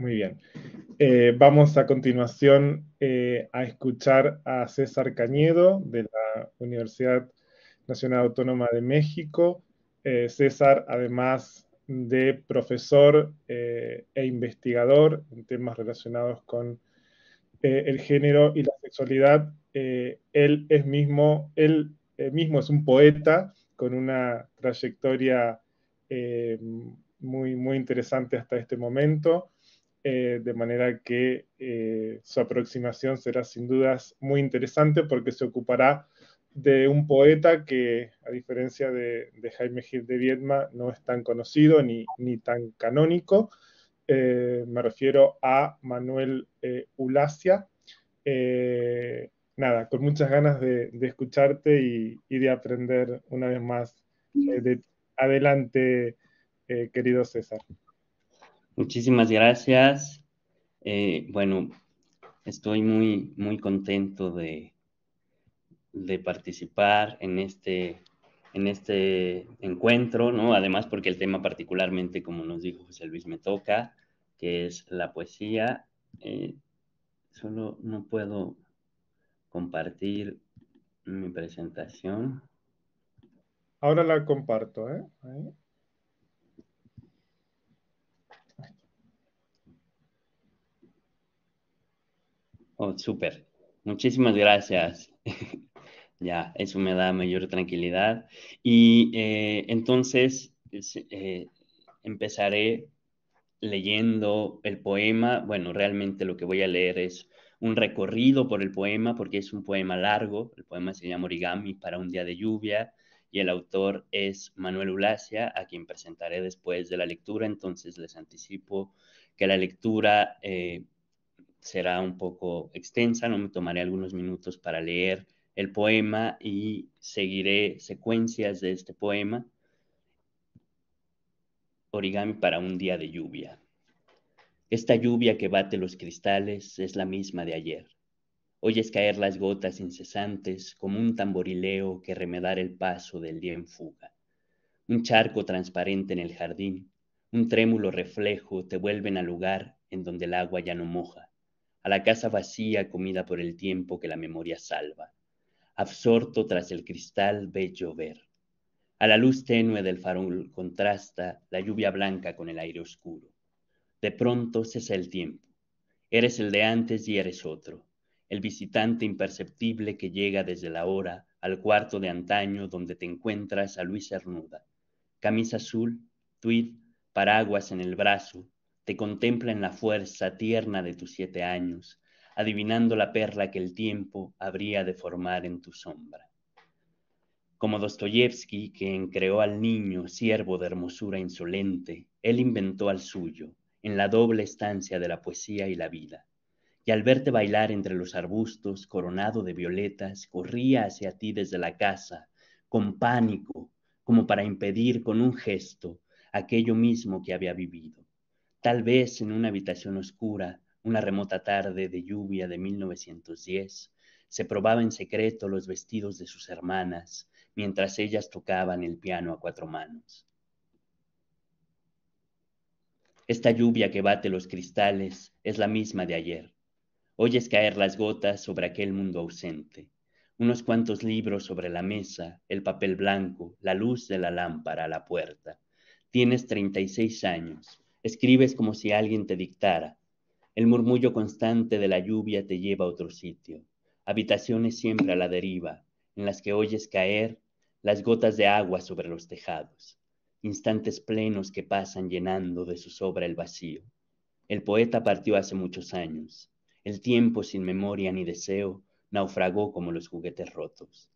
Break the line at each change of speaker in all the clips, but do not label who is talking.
Muy bien. Vamos a continuación a escuchar a César Cañedo de la Universidad Nacional Autónoma de México. César, además de profesor e investigador en temas relacionados con el género y la sexualidad, él mismo es un poeta con una trayectoria eh, muy, muy interesante hasta este momento, de manera que su aproximación será sin dudas muy interesante porque se ocupará de un poeta que, a diferencia de Jaime Gil de Viedma, no es tan conocido ni tan canónico. Me refiero a Manuel Ulacia. Nada, con muchas ganas de escucharte y de aprender una vez más de adelante, querido César.
Muchísimas gracias. Bueno, estoy muy, muy contento de participar en este encuentro, ¿no? Además, porque el tema particularmente, como nos dijo José Luis, me toca, que es la poesía. Eh, Solo no puedo compartir mi presentación.
Ahora la comparto, ¿eh? Ahí.
Oh, súper. Muchísimas gracias. Ya, eso me da mayor tranquilidad. Y entonces empezaré leyendo el poema. Bueno, realmente lo que voy a leer es un recorrido por el poema, porque es un poema largo. El poema se llama Origami para un día de lluvia y el autor es Manuel Ulacia, a quien presentaré después de la lectura. Entonces les anticipo que la lectura será un poco extensa, no me tomaré algunos minutos para leer el poema y seguiré secuencias de este poema. Origami para un día de lluvia. Esta lluvia que bate los cristales es la misma de ayer. Oyes caer las gotas incesantes como un tamborileo que remedar el paso del día en fuga. Un charco transparente en el jardín, un trémulo reflejo te vuelven al lugar en donde el agua ya no moja, a la casa vacía comida por el tiempo que la memoria salva. Absorto tras el cristal ves llover. A la luz tenue del farol contrasta la lluvia blanca con el aire oscuro. De pronto cesa el tiempo. Eres el de antes y eres otro, el visitante imperceptible que llega desde la hora al cuarto de antaño donde te encuentras a Luis Cernuda. Camisa azul, tweed, paraguas en el brazo, te contempla en la fuerza tierna de tus 7 años, adivinando la perla que el tiempo habría de formar en tu sombra. Como Dostoyevsky, quien creó al niño siervo de hermosura insolente, él inventó al suyo, en la doble estancia de la poesía y la vida. Y al verte bailar entre los arbustos, coronado de violetas, corría hacia ti desde la casa, con pánico, como para impedir con un gesto aquello mismo que había vivido. Tal vez en una habitación oscura, una remota tarde de lluvia de 1910, se probaba en secreto los vestidos de sus hermanas, mientras ellas tocaban el piano a 4 manos. Esta lluvia que bate los cristales es la misma de ayer. Oyes caer las gotas sobre aquel mundo ausente. Unos cuantos libros sobre la mesa, el papel blanco, la luz de la lámpara a la puerta. Tienes 36 años. Escribes como si alguien te dictara. El murmullo constante de la lluvia te lleva a otro sitio. Habitaciones siempre a la deriva, en las que oyes caer las gotas de agua sobre los tejados. Instantes plenos que pasan llenando de su sobra el vacío. El poeta partió hace muchos años. El tiempo sin memoria ni deseo naufragó como los juguetes rotos.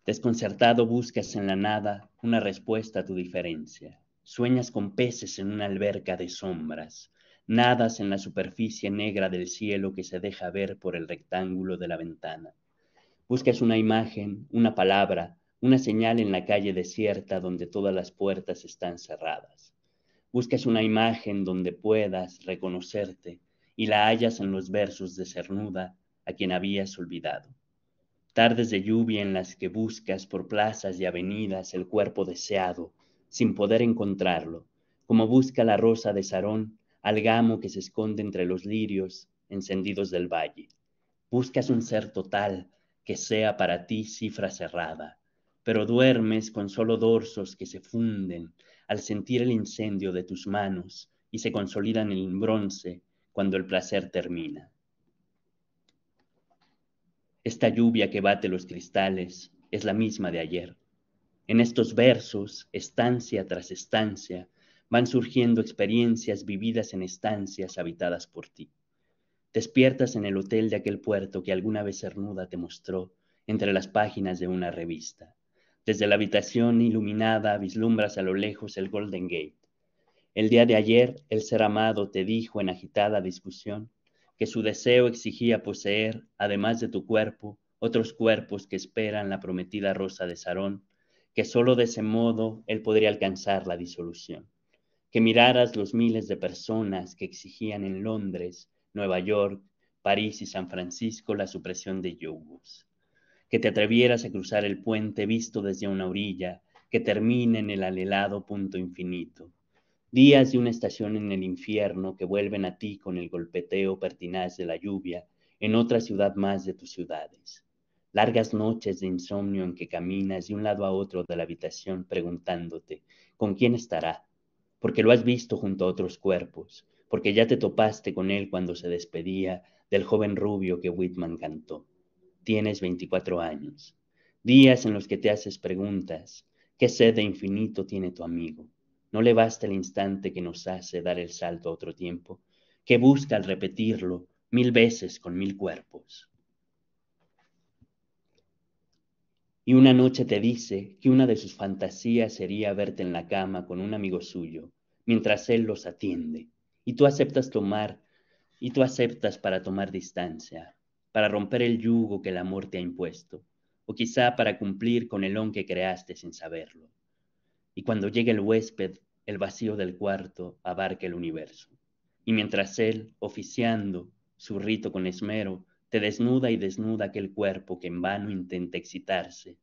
Desconcertado buscas en la nada una respuesta a tu diferencia. Sueñas con peces en una alberca de sombras. Nadas en la superficie negra del cielo que se deja ver por el rectángulo de la ventana. Buscas una imagen, una palabra, una señal en la calle desierta donde todas las puertas están cerradas. Buscas una imagen donde puedas reconocerte y la hallas en los versos de Cernuda, a quien habías olvidado. Tardes de lluvia en las que buscas por plazas y avenidas el cuerpo deseado, sin poder encontrarlo, como busca la rosa de Sarón al gamo que se esconde entre los lirios encendidos del valle. Buscas un ser total que sea para ti cifra cerrada, pero duermes con solo dorsos que se funden al sentir el incendio de tus manos y se consolidan en bronce cuando el placer termina. Esta lluvia que bate los cristales es la misma de ayer. En estos versos, estancia tras estancia, van surgiendo experiencias vividas en estancias habitadas por ti. Despiertas en el hotel de aquel puerto que alguna vez Cernuda te mostró entre las páginas de una revista. Desde la habitación iluminada vislumbras a lo lejos el Golden Gate. El día de ayer, el ser amado te dijo en agitada discusión que su deseo exigía poseer, además de tu cuerpo, otros cuerpos que esperan la prometida rosa de Sarón, que solo de ese modo él podría alcanzar la disolución. Que miraras los miles de personas que exigían en Londres, Nueva York, París y San Francisco la supresión de yugos. Que te atrevieras a cruzar el puente visto desde una orilla que termina en el anhelado punto infinito. Días de una estación en el infierno que vuelven a ti con el golpeteo pertinaz de la lluvia en otra ciudad más de tus ciudades. Largas noches de insomnio en que caminas de un lado a otro de la habitación preguntándote ¿con quién estará? Porque lo has visto junto a otros cuerpos, porque ya te topaste con él cuando se despedía del joven rubio que Whitman cantó. Tienes 24 años, días en los que te haces preguntas, ¿qué sed de infinito tiene tu amigo? ¿No le basta el instante que nos hace dar el salto a otro tiempo? ¿Qué busca al repetirlo 1000 veces con 1000 cuerpos? Y una noche te dice que una de sus fantasías sería verte en la cama con un amigo suyo, mientras él los atiende, y tú aceptas para tomar distancia, para romper el yugo que el amor te ha impuesto, o quizá para cumplir con el on que creaste sin saberlo. Y cuando llegue el huésped, el vacío del cuarto abarca el universo. Y mientras él, oficiando su rito con esmero, te desnuda y desnuda aquel cuerpo que en vano intenta excitarse,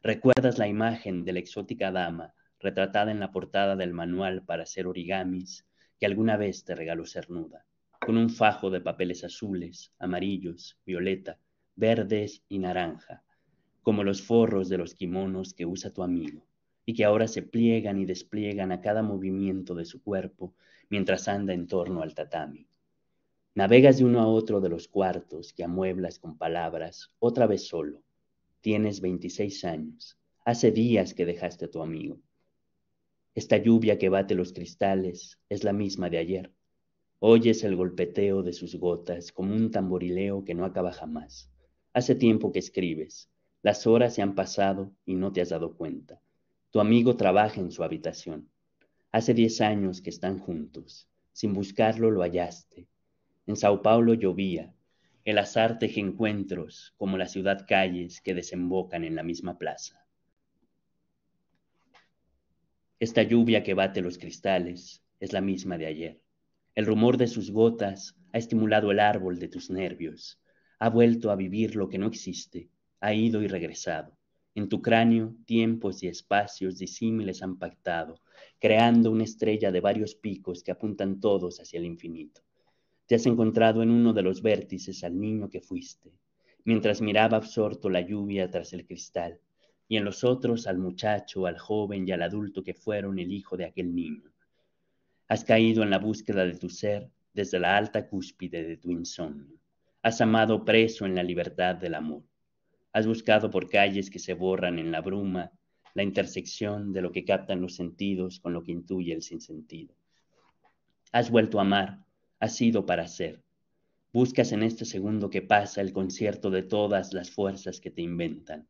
recuerdas la imagen de la exótica dama retratada en la portada del manual para hacer origamis que alguna vez te regaló Cernuda, con un fajo de papeles azules, amarillos, violeta, verdes y naranja, como los forros de los kimonos que usa tu amigo, y que ahora se pliegan y despliegan a cada movimiento de su cuerpo mientras anda en torno al tatami. Navegas de uno a otro de los cuartos que amueblas con palabras, otra vez solo. Tienes 26 años. Hace días que dejaste a tu amigo. Esta lluvia que bate los cristales es la misma de ayer. Oyes el golpeteo de sus gotas como un tamborileo que no acaba jamás. Hace tiempo que escribes. Las horas se han pasado y no te has dado cuenta. Tu amigo trabaja en su habitación. Hace 10 años que están juntos. Sin buscarlo lo hallaste. En Sao Paulo llovía. El azar teje encuentros como la ciudad calles que desembocan en la misma plaza. Esta lluvia que bate los cristales es la misma de ayer. El rumor de sus gotas ha estimulado el árbol de tus nervios. Ha vuelto a vivir lo que no existe. Ha ido y regresado. En tu cráneo, tiempos y espacios disímiles han pactado, creando una estrella de varios picos que apuntan todos hacia el infinito. Te has encontrado en uno de los vértices al niño que fuiste, mientras miraba absorto la lluvia tras el cristal, y en los otros al muchacho, al joven y al adulto que fueron el hijo de aquel niño. Has caído en la búsqueda de tu ser desde la alta cúspide de tu insomnio. Has amado preso en la libertad del amor. Has buscado por calles que se borran en la bruma la intersección de lo que captan los sentidos con lo que intuye el sinsentido. Has vuelto a amar, has sido para ser. Buscas en este segundo que pasa el concierto de todas las fuerzas que te inventan.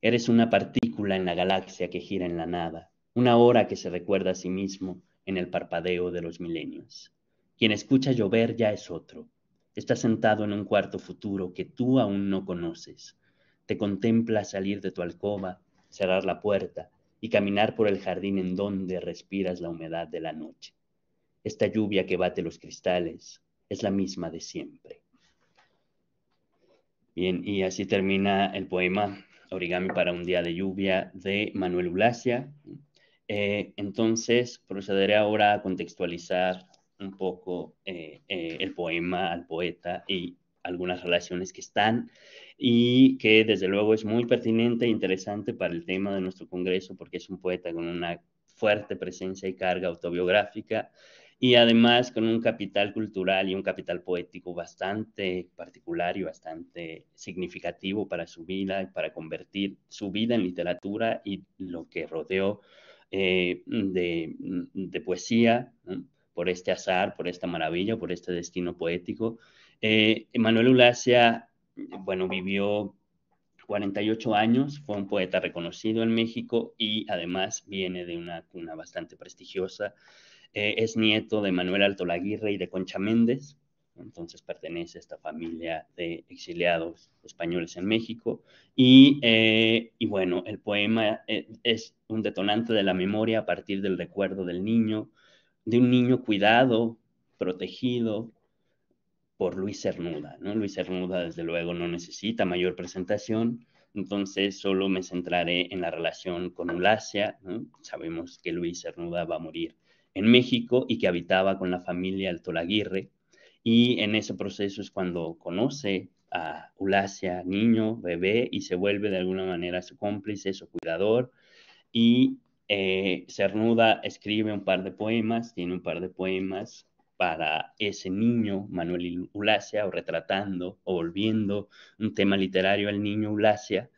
Eres una partícula en la galaxia que gira en la nada, una hora que se recuerda a sí mismo en el parpadeo de los milenios. Quien escucha llover ya es otro. Está sentado en un cuarto futuro que tú aún no conoces. Te contempla salir de tu alcoba, cerrar la puerta y caminar por el jardín en donde respiras la humedad de la noche. Esta lluvia que bate los cristales es la misma de siempre. Bien, y así termina el poema Origami para un día de lluvia de Manuel Ulacia. Entonces, procederé ahora a contextualizar un poco el poema al poeta y algunas relaciones que están y que desde luego es muy pertinente e interesante para el tema de nuestro congreso porque es un poeta con una fuerte presencia y carga autobiográfica y además con un capital cultural y un capital poético bastante particular y bastante significativo para su vida y para convertir su vida en literatura y lo que rodeó de poesía, ¿no? Por este azar, por esta maravilla, por este destino poético. Manuel Ulacia, bueno, vivió 48 años, fue un poeta reconocido en México y además viene de una cuna bastante prestigiosa. Es nieto de Manuel Altolaguirre y de Concha Méndez, entonces pertenece a esta familia de exiliados españoles en México. Y bueno, el poema es un detonante de la memoria a partir del recuerdo del niño, de un niño cuidado, protegido, por Luis Cernuda, ¿no? Luis Cernuda, desde luego, no necesita mayor presentación, entonces solo me centraré en la relación con Ulacia, ¿no? Sabemos que Luis Cernuda va a morir en México y que habitaba con la familia Altolaguirre, y en ese proceso es cuando conoce a Ulacia, niño, bebé, y se vuelve de alguna manera su cómplice, su cuidador, y Cernuda escribe un par de poemas, tiene un par de poemas para ese niño, Manuel Ulacia, o retratando o volviendo un tema literario al niño Ulacia.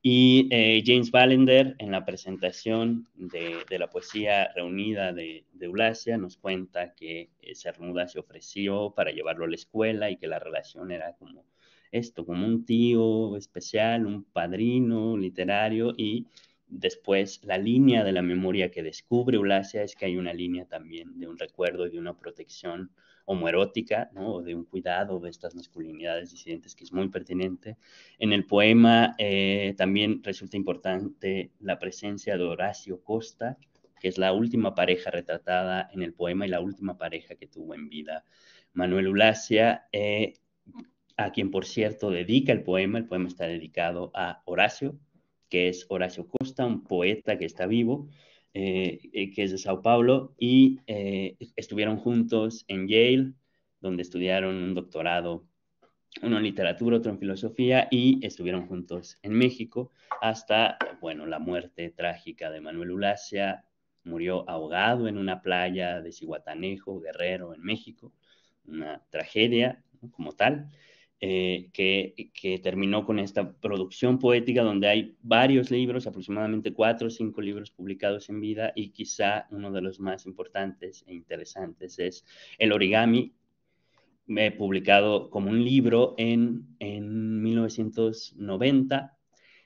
Y James Ballender, en la presentación de la poesía reunida de Ulacia, nos cuenta que Cernuda se ofreció para llevarlo a la escuela y que la relación era como esto, como un tío especial, un padrino literario, y después la línea de la memoria que descubre Ulacia es que hay una línea también de un recuerdo y de una protección homoerótica, ¿no? O de un cuidado de estas masculinidades disidentes que es muy pertinente. En el poema también resulta importante la presencia de Horacio Costa, que es la última pareja retratada en el poema y la última pareja que tuvo en vida Manuel Ulacia, a quien por cierto dedica el poema está dedicado a Horacio, que es Horacio Costa, un poeta que está vivo, que es de Sao Paulo, y estuvieron juntos en Yale, donde estudiaron un doctorado, uno en literatura, otro en filosofía, y estuvieron juntos en México hasta, bueno, la muerte trágica de Manuel Ulacia. Murió ahogado en una playa de Zihuatanejo, Guerrero, en México, una tragedia, ¿no? Como tal, que terminó con esta producción poética donde hay varios libros, aproximadamente 4 o 5 libros publicados en vida, y quizá uno de los más importantes e interesantes es El origami, publicado como un libro en 1990.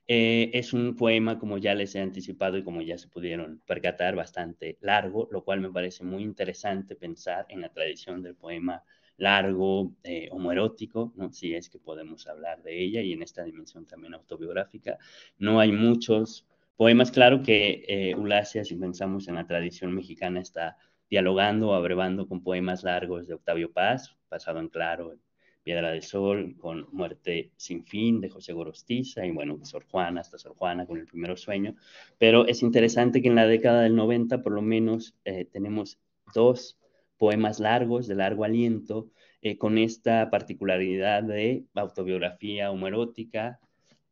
Es un poema, como ya les he anticipado y como ya se pudieron percatar, bastante largo, lo cual me parece muy interesante pensar en la tradición del poema largo, homoerótico, ¿no? Si es que podemos hablar de ella, y en esta dimensión también autobiográfica. No hay muchos poemas, claro que Ulacia, si pensamos en la tradición mexicana, está dialogando o abrevando con poemas largos de Octavio Paz, Pasado en Claro, Piedra del Sol, con Muerte sin fin de José Gorostiza, y bueno, Sor Juana, hasta Sor Juana con El Primero Sueño. Pero es interesante que en la década del 90 por lo menos tenemos 2 poemas largos, de largo aliento, con esta particularidad de autobiografía homoerótica.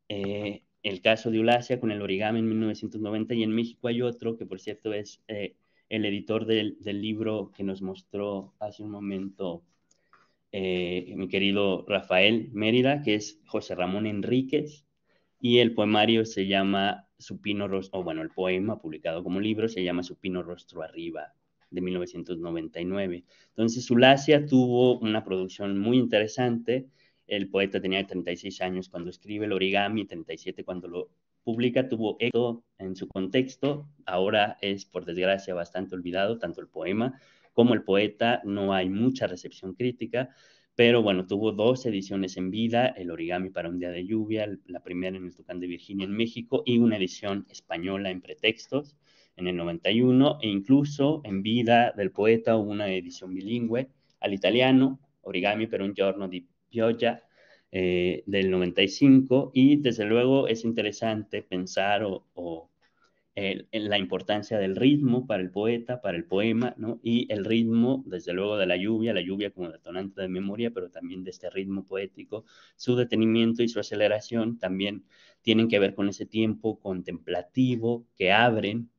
El caso de Ulacia con El origami en 1990, y en México hay otro que por cierto es el editor del libro que nos mostró hace un momento mi querido Rafael Mérida, que es José Ramón Enríquez, y el poemario se llama Supino Rostro, o bueno, el poema publicado como libro se llama Supino Rostro Arriba, de 1999. Entonces, Ulacia tuvo una producción muy interesante. El poeta tenía 36 años cuando escribe El origami, 37 cuando lo publica, tuvo éxito en su contexto. Ahora es, por desgracia, bastante olvidado, tanto el poema como el poeta. No hay mucha recepción crítica, pero bueno, tuvo 2 ediciones en vida: El origami para un día de lluvia, la primera en el Tucán de Virginia en México, y una edición española en Pretextos en el 91, e incluso en vida del poeta hubo una edición bilingüe al italiano, Origami per un giorno di pioggia, del 95, y desde luego es interesante pensar o la importancia del ritmo para el poeta, para el poema, ¿no? Y el ritmo, desde luego, de la lluvia como detonante de memoria, pero también de este ritmo poético, su detenimiento y su aceleración también tienen que ver con ese tiempo contemplativo que abren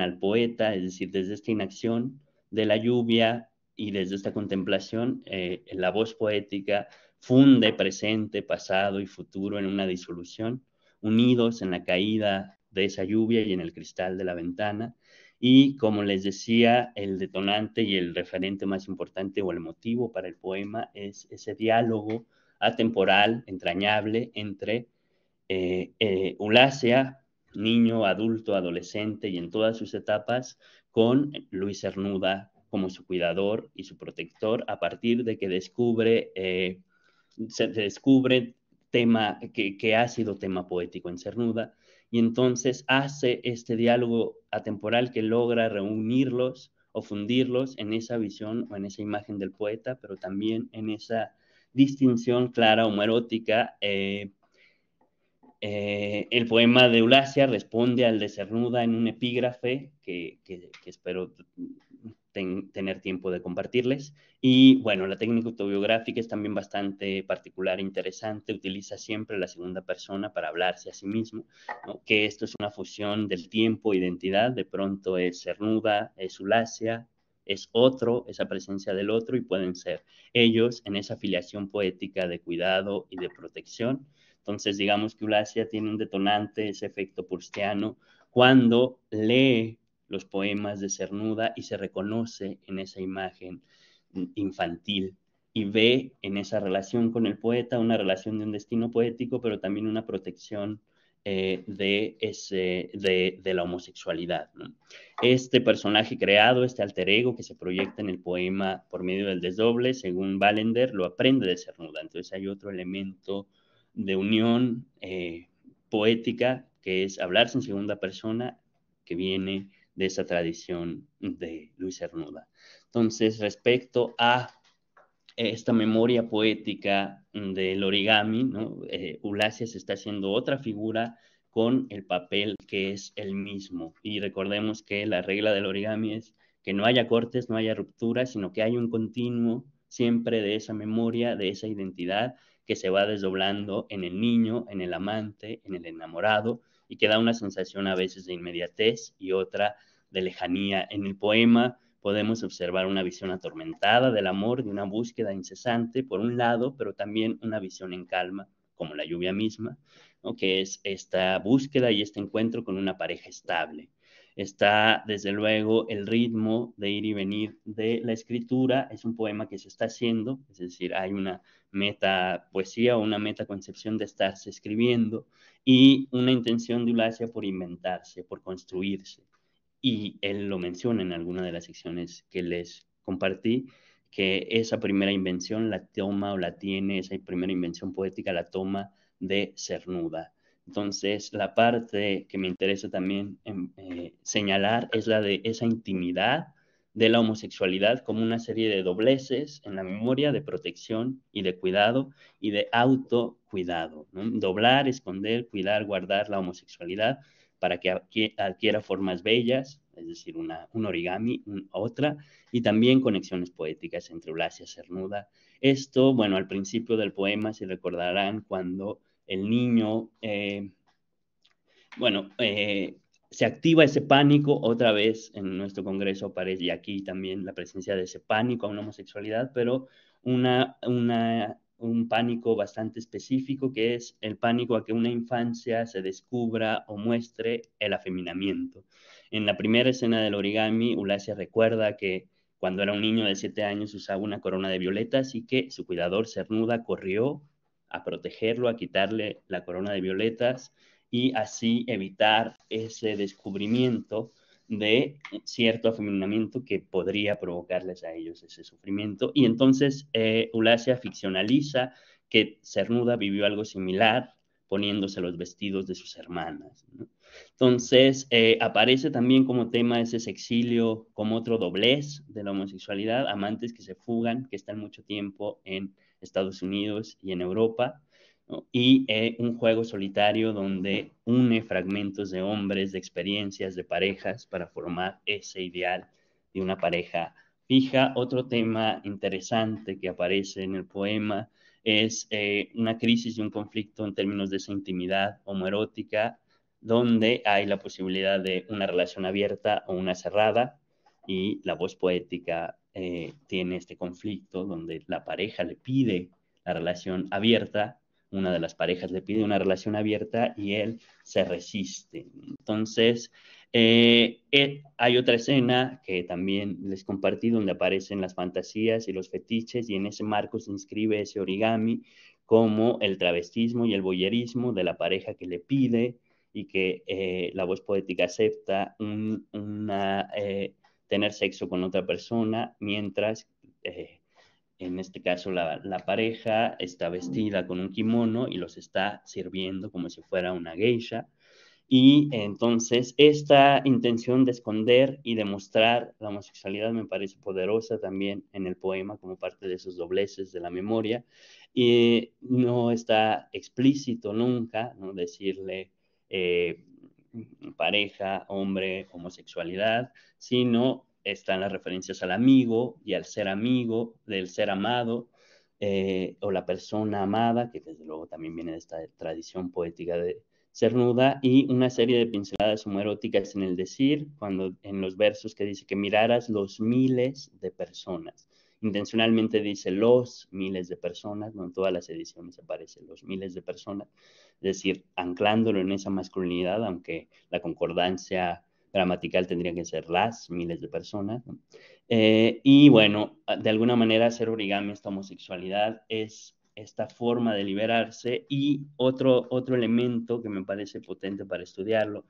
al poeta, es decir, desde esta inacción de la lluvia y desde esta contemplación, la voz poética funde presente, pasado y futuro en una disolución, unidos en la caída de esa lluvia y en el cristal de la ventana. Y como les decía, el detonante y el referente más importante o el motivo para el poema es ese diálogo atemporal, entrañable, entre Ulacia, niño, adulto, adolescente y en todas sus etapas, con Luis Cernuda como su cuidador y su protector, a partir de que se descubre tema que ha sido tema poético en Cernuda, y entonces hace este diálogo atemporal que logra reunirlos o fundirlos en esa visión o en esa imagen del poeta, pero también en esa distinción clara homoerótica. El poema de Eulacia responde al de Cernuda en un epígrafe que espero tener tiempo de compartirles. Y bueno, la técnica autobiográfica es también bastante particular e interesante. Utiliza siempre la segunda persona para hablarse a sí mismo, ¿no? Que esto es una fusión del tiempo, identidad. De pronto es Cernuda, es Eulacia, es otro, esa presencia del otro, y pueden ser ellos en esa filiación poética de cuidado y de protección. Entonces, digamos que Eulacia tiene un detonante, ese efecto proustiano, cuando lee los poemas de Cernuda y se reconoce en esa imagen infantil y ve en esa relación con el poeta una relación de un destino poético, pero también una protección de la homosexualidad, ¿no? Este personaje creado, este alter ego que se proyecta en el poema por medio del desdoble, según Ballender, lo aprende de Cernuda. Entonces hay otro elemento de unión poética, que es hablarse en segunda persona, que viene de esa tradición de Luis Cernuda. Entonces, respecto a esta memoria poética del origami, ¿no? Ulacia se está haciendo otra figura con el papel que es el mismo. Y recordemos que la regla del origami es que no haya cortes, no haya rupturas, sino que hay un continuo siempre de esa memoria, de esa identidad que se va desdoblando en el niño, en el amante, en el enamorado, y que da una sensación a veces de inmediatez y otra de lejanía. En el poema podemos observar una visión atormentada del amor, de una búsqueda incesante, por un lado, pero también una visión en calma, como la lluvia misma, ¿no? Que es esta búsqueda y este encuentro con una pareja estable. Está, desde luego, el ritmo de ir y venir de la escritura. Es un poema que se está haciendo, es decir, hay una meta poesía o una meta concepción de estarse escribiendo y una intención de Eulacia por inventarse, por construirse. Y él lo menciona en alguna de las secciones que les compartí, que esa primera invención la toma o la tiene, esa primera invención poética la toma de Cernuda. Entonces, la parte que me interesa también señalar es la de esa intimidad de la homosexualidad como una serie de dobleces en la memoria de protección y de cuidado y de autocuidado, ¿no? Doblar, esconder, cuidar, guardar la homosexualidad para que adquiera formas bellas, es decir, un origami, otra, y también conexiones poéticas entre Eulacia y Cernuda. Esto, bueno, al principio del poema se recordarán cuando el niño, se activa ese pánico, otra vez en nuestro congreso aparece, y aquí también la presencia de ese pánico a una homosexualidad, pero un pánico bastante específico, que es el pánico a que una infancia se descubra o muestre el afeminamiento. En la primera escena del origami, Eulacia recuerda que cuando era un niño de 7 años usaba una corona de violetas y que su cuidador Cernuda corrió a protegerlo, a quitarle la corona de violetas y así evitar ese descubrimiento de cierto afeminamiento que podría provocarles a ellos ese sufrimiento. Y entonces Eulacia ficcionaliza que Cernuda vivió algo similar poniéndose los vestidos de sus hermanas, ¿no? Entonces aparece también como tema ese exilio, como otro doblez de la homosexualidad, amantes que se fugan, que están mucho tiempo en Estados Unidos y en Europa, ¿no? Y un juego solitario donde une fragmentos de hombres, de experiencias, de parejas para formar ese ideal de una pareja fija. Otro tema interesante que aparece en el poema es una crisis y un conflicto en términos de esa intimidad homoerótica, donde hay la posibilidad de una relación abierta o una cerrada, y la voz poética tiene este conflicto donde la pareja le pide la relación abierta, una de las parejas le pide una relación abierta y él se resiste. Entonces, hay otra escena que también les compartí donde aparecen las fantasías y los fetiches, y en ese marco se inscribe ese origami como el travestismo y el voyerismo de la pareja que le pide y que la voz poética acepta tener sexo con otra persona, mientras en este caso la pareja está vestida con un kimono y los está sirviendo como si fuera una geisha. Y entonces esta intención de esconder y de mostrar la homosexualidad me parece poderosa también en el poema como parte de esos dobleces de la memoria. Y no está explícito nunca, ¿no? Decirle pareja, hombre, homosexualidad, sino están las referencias al amigo y al ser amigo, del ser amado, o la persona amada, que desde luego también viene de esta tradición poética de Cernuda, y una serie de pinceladas homoeróticas en el decir, cuando en los versos que dice que miraras los miles de personas. Intencionalmente dice los miles de personas, no en todas las ediciones aparece los miles de personas, es decir, anclándolo en esa masculinidad, aunque la concordancia gramatical tendría que ser las miles de personas, ¿no? Y bueno, de alguna manera hacer origami esta homosexualidad es esta forma de liberarse, y otro elemento que me parece potente para estudiarlo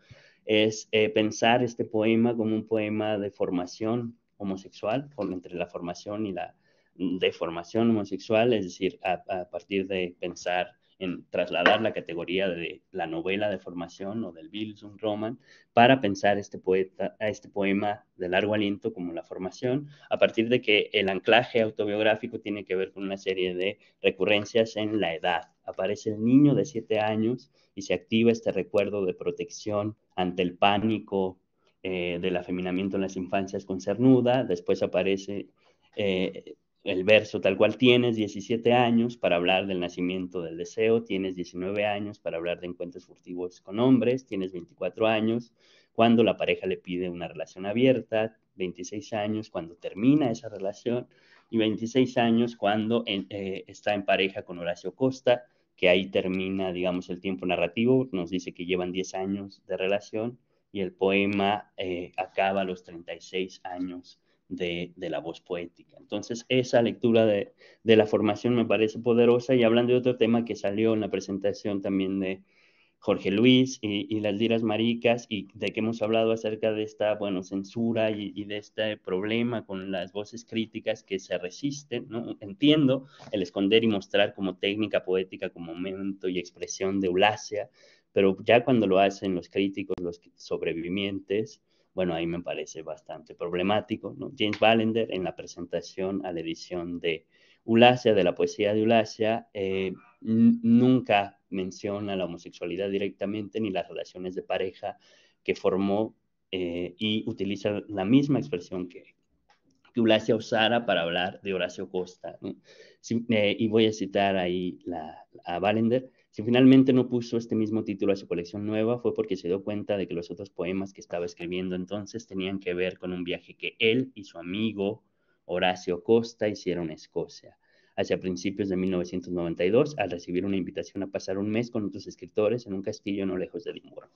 es pensar este poema como un poema de formación homosexual, entre la formación y la deformación homosexual, es decir, a partir de pensar en trasladar la categoría de la novela de formación o del Bildungsroman para pensar este poema de largo aliento como la formación, a partir de que el anclaje autobiográfico tiene que ver con una serie de recurrencias en la edad. Aparece el niño de 7 años y se activa este recuerdo de protección ante el pánico del afeminamiento en las infancias con Cernuda. Después aparece el verso tal cual: tienes 17 años para hablar del nacimiento del deseo, tienes 19 años para hablar de encuentros furtivos con hombres, tienes 24 años cuando la pareja le pide una relación abierta, 26 años cuando termina esa relación, y 26 años cuando está en pareja con Horacio Costa, que ahí termina, digamos, el tiempo narrativo. Nos dice que llevan 10 años de relación y el poema acaba a los 36 años de la voz poética. Entonces, esa lectura de la formación me parece poderosa. Y hablando de otro tema que salió en la presentación también de Jorge Luis y las liras maricas, y de que hemos hablado acerca de esta, bueno, censura y de este problema con las voces críticas que se resisten, ¿no? Entiendo el esconder y mostrar como técnica poética, como momento y expresión de Eulalia, pero ya cuando lo hacen los críticos, los sobrevivientes, bueno, ahí me parece bastante problemático, ¿no? James Ballender, en la presentación a la edición de Eulalia, de la poesía de Eulalia, nunca menciona la homosexualidad directamente ni las relaciones de pareja que formó, y utiliza la misma expresión que Eulalia usara para hablar de Horacio Costa, ¿no? Y voy a citar ahí a Ballender: si finalmente no puso este mismo título a su colección nueva, fue porque se dio cuenta de que los otros poemas que estaba escribiendo entonces tenían que ver con un viaje que él y su amigo Horacio Costa hicieron a Escocia hacia principios de 1992, al recibir una invitación a pasar un mes con otros escritores en un castillo no lejos de Edimburgo.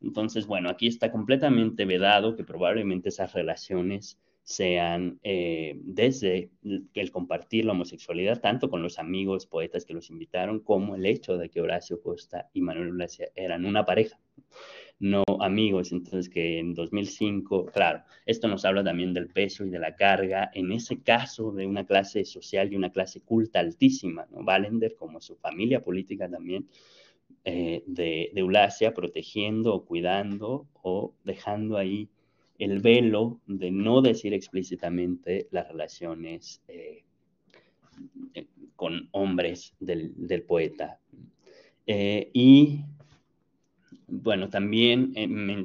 Entonces, bueno, aquí está completamente vedado que probablemente esas relaciones sean desde el compartir la homosexualidad, tanto con los amigos poetas que los invitaron, como el hecho de que Horacio Costa y Manuel Eulalia eran una pareja, no amigos. Entonces, que en 2005, claro, esto nos habla también del peso y de la carga, en ese caso, de una clase social y una clase culta altísima, ¿no? Ballender, como su familia política también, de Eulalia, protegiendo o cuidando o dejando ahí el velo de no decir explícitamente las relaciones con hombres del poeta. Y bueno, también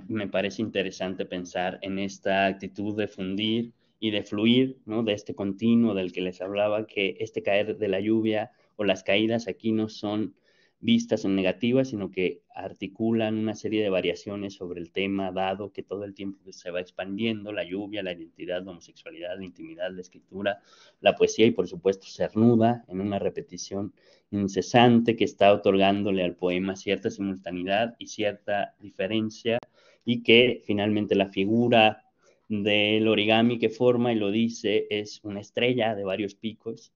me parece interesante pensar en esta actitud de fundir y de fluir, ¿no? De este continuo del que les hablaba, que este caer de la lluvia o las caídas aquí no son vistas en negativas, sino que articulan una serie de variaciones sobre el tema dado que todo el tiempo se va expandiendo, la lluvia, la identidad, la homosexualidad, la intimidad, la escritura, la poesía y por supuesto Cernuda en una repetición incesante que está otorgándole al poema cierta simultaneidad y cierta diferencia y que finalmente la figura del origami que forma, y lo dice, es una estrella de varios picos,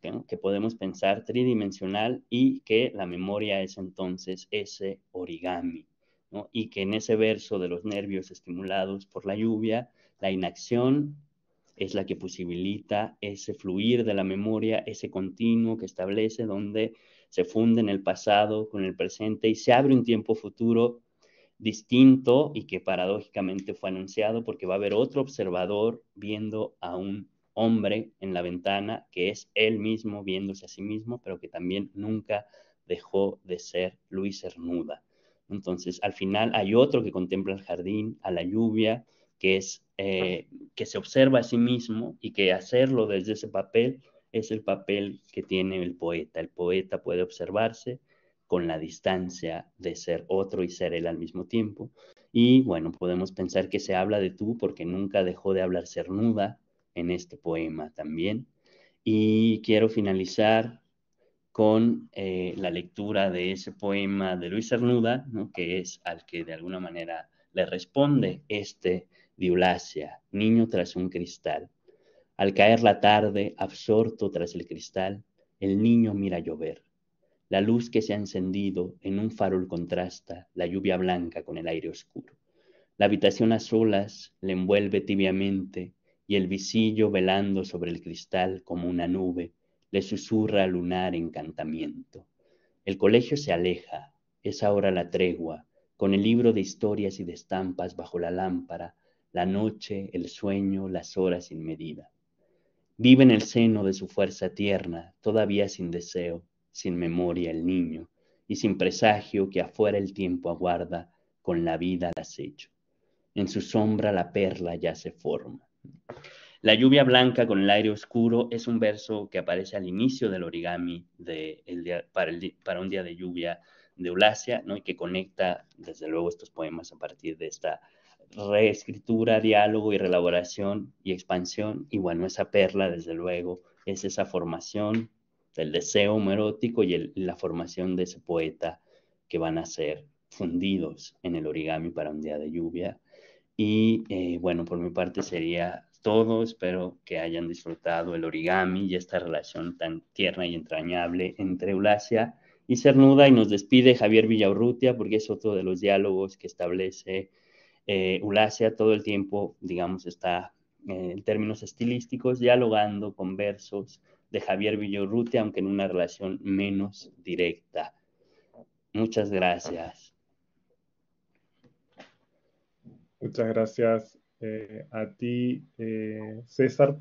¿no? Que podemos pensar tridimensional y que la memoria es entonces ese origami, ¿no? Y que en ese verso de los nervios estimulados por la lluvia, la inacción es la que posibilita ese fluir de la memoria, ese continuo que establece donde se funde en el pasado con el presente y se abre un tiempo futuro distinto y que paradójicamente fue anunciado porque va a haber otro observador viendo a un hombre en la ventana que es él mismo viéndose a sí mismo, pero que también nunca dejó de ser Luis Cernuda. Entonces, al final hay otro que contempla el jardín, a la lluvia, que es que se observa a sí mismo y que hacerlo desde ese papel es el papel que tiene el poeta. El poeta puede observarse con la distancia de ser otro y ser él al mismo tiempo. Y bueno, podemos pensar que se habla de tú porque nunca dejó de hablar Cernuda en este poema también. Y quiero finalizar con la lectura de ese poema de Luis Cernuda, ¿no? Que es al que de alguna manera le responde este Diulacia, niño tras un cristal. Al caer la tarde, absorto tras el cristal, el niño mira llover. La luz que se ha encendido en un farol contrasta la lluvia blanca con el aire oscuro. La habitación a solas le envuelve tibiamente y el visillo velando sobre el cristal como una nube le susurra lunar encantamiento. El colegio se aleja, es ahora la tregua, con el libro de historias y de estampas bajo la lámpara, la noche, el sueño, las horas sin medida. Vive en el seno de su fuerza tierna, todavía sin deseo, sin memoria el niño, y sin presagio que afuera el tiempo aguarda con la vida al acecho. En su sombra la perla ya se forma. La lluvia blanca con el aire oscuro es un verso que aparece al inicio del origami para un día de lluvia de Eulacia, ¿no? Y que conecta desde luego estos poemas a partir de esta reescritura, diálogo y reelaboración y expansión. Y bueno, esa perla desde luego es esa formación del deseo homoerótico y la formación de ese poeta que van a ser fundidos en el origami para un día de lluvia. Y bueno, por mi parte sería todo. Espero que hayan disfrutado el origami y esta relación tan tierna y entrañable entre Eulacia y Cernuda. Y nos despide Javier Villaurrutia porque es otro de los diálogos que establece Eulacia. Todo el tiempo, digamos, está en términos estilísticos dialogando con versos de Javier Villaurrutia, aunque en una relación menos directa. Muchas gracias.
Muchas gracias a ti, César.